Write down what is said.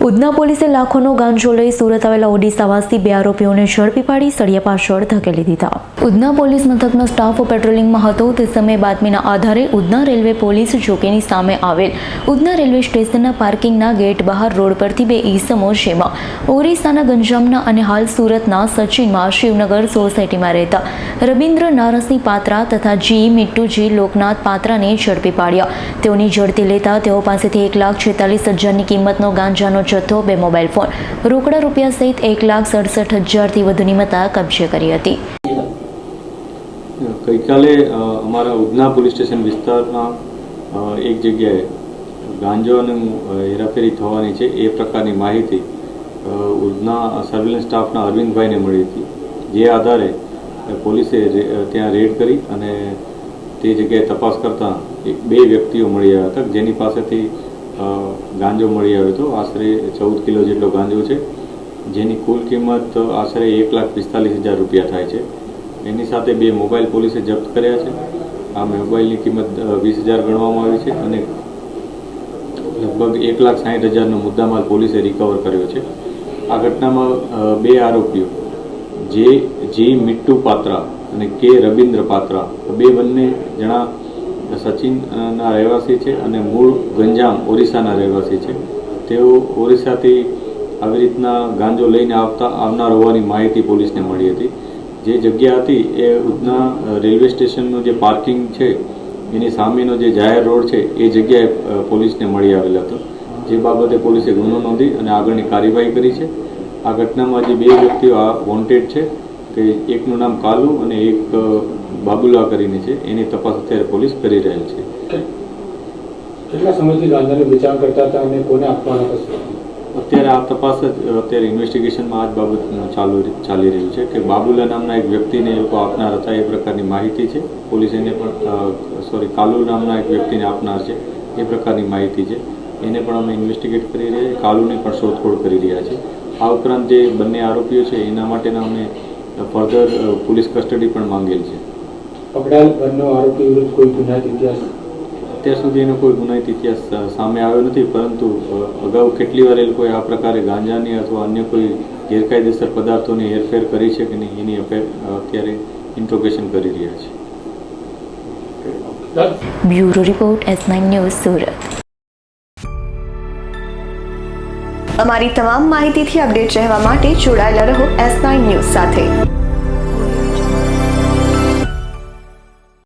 ઉધના પોલીસે લાખોનો ગાંજો લઈ સુરત આવેલા ઓડિશાવાસી 2 આરોપીઓને ઝડપી પાડી સળિયા પાછળ ધકેલી દીધા। ઉધના પોલીસ મથકનો સ્ટાફ પેટ્રોલિંગમાં હતો તે સમયે બાતમીના આધારે ઉધના રેલવે પોલીસ ચોકીની સામે આવેલ ઉધના રેલવે સ્ટેશનના પાર્કિંગના ગેટ બહાર રોડ પરથી 2 ઈસમો જેમાં ઓરિસ્સાના ગંજામના અને હાલ સુરતના સચિનમાં શિવનગર સોસાયટીમાં રહેતા રબીન્દ્ર નારસિંહ પાત્રા તથા જી મિટ્ટુજી લોકનાથ પાત્રાને ઝડપી પાડ્યા। તેઓની ઝડપી લેતા તેઓ પાસેથી 1,46,000ની કિંમતનો ગાંજાનો જથ્થો, 2 મોબાઈલ ફોન, રોકડા રૂપિયા સહિત 1,67,000થી વધુની મત્તા કબજે કરી હતી। ગઈકાલે અમારા ઉધના પોલીસ સ્ટેશન વિસ્તારમાં એક જગ્યાએ ગાંજાનું હેરાફેરી થવાની છે એ પ્રકારની માહિતી ઉધના સર્વેલન્સ સ્ટાફના અરવિંદભાઈને મળી હતી। જે આધારે પોલીસે ત્યાં રેડ કરી અને તે જગ્યાએ તપાસ કરતાં 2 વ્યક્તિઓ મળી આવ્યા હતા જેની પાસેથી ગાંજો મળી આવ્યો હતો। આશરે 14 કિલો જેટલો ગાંજો છે જેની કુલ કિંમત આશરે 1,45,000 રૂપિયા થાય છે। એની સાથે 2 મોબાઈલ પોલીસે જપ્ત કર્યા છે। આ મોબાઈલની કિંમત 20,000 ગણવામાં આવી છે અને લગભગ 1,60,000નો મુદ્દામાલ પોલીસે રિકવર કર્યો છે। આ ઘટનામાં 2 આરોપીઓ જી મિટ્ટુ પાત્રા અને કે રબીન્દ્ર પાત્રા બંને જણા સચિનના રહેવાસી છે અને મૂળ ગંજામ ઓરિસ્સાના રહેવાસી છે। તેઓ ઓરિસ્સાથી આવી રીતના ગાંજો લઈને આવનાર હોવાની માહિતી પોલીસને મળી હતી। જે જગ્યા હતી એ ઉધના રેલવે સ્ટેશનનું જે પાર્કિંગ છે એની સામેનો જે જાહેર રોડ છે એ જગ્યાએ પોલીસને મળી આવેલ હતો। જે બાબતે પોલીસે ગુનો નોંધી અને આગળની કાર્યવાહી કરી છે। આ ઘટનામાં જે 2 વ્યક્તિઓ વોન્ટેડ છે કે એકનું નામ કાલુ અને એક બાબુલા કરીને છે એની તપાસ અત્યારે પોલીસ કરી રહેલ છે। કેટલા સમયથી ગાંજાનું વેચાણ કરતા હતા અને કોને આપવાના હતા? અત્યારે આ તપાસ અત્યારે ઇન્વેસ્ટિગેશનમાં આ જ બાબત ચાલી રહ્યું છે કે બાબુલા નામના એક વ્યક્તિને એ લોકો આપનાર હતા એ પ્રકારની માહિતી છે। પોલીસ એને પણ કાલુ નામના એક વ્યક્તિને આપનાર છે એ પ્રકારની માહિતી છે। એને પણ અમે ઇન્વેસ્ટિગેટ કરી રહ્યા છીએ, કાલુની પણ શોધખોળ કરી રહ્યા છીએ। આ ઉપરાંત જે બંને આરોપીઓ છે એના માટેના અમે ફર્ધર પોલીસ કસ્ટડી પણ માંગેલ છે। પકડાયેલ બંને આરોપી વિરુદ્ધ કોઈ ગુનાહિત ઇતિહાસ? અત્યાર સુધી એનો કોઈ ગુનાહિત ઇતિહાસ સામે આવ્યો નથી, પરંતુ અગાઉ કેટલી વાર એ લોકોએ આ પ્રકારે ગાંજાની અથવા અન્ય કોઈ ગેરકાયદેસર પદાર્થોની હેરફેર કરી છે કે નહીં એની અત્યારે ઇન્ટ્રોગેશન કરી રહ્યા છે। Bureau report S9 news Surat. અમારી તમામ માહિતીથી અપડેટ રહેવા માટે જોડાયેલા રહો S9 ન્યૂઝ સાથે।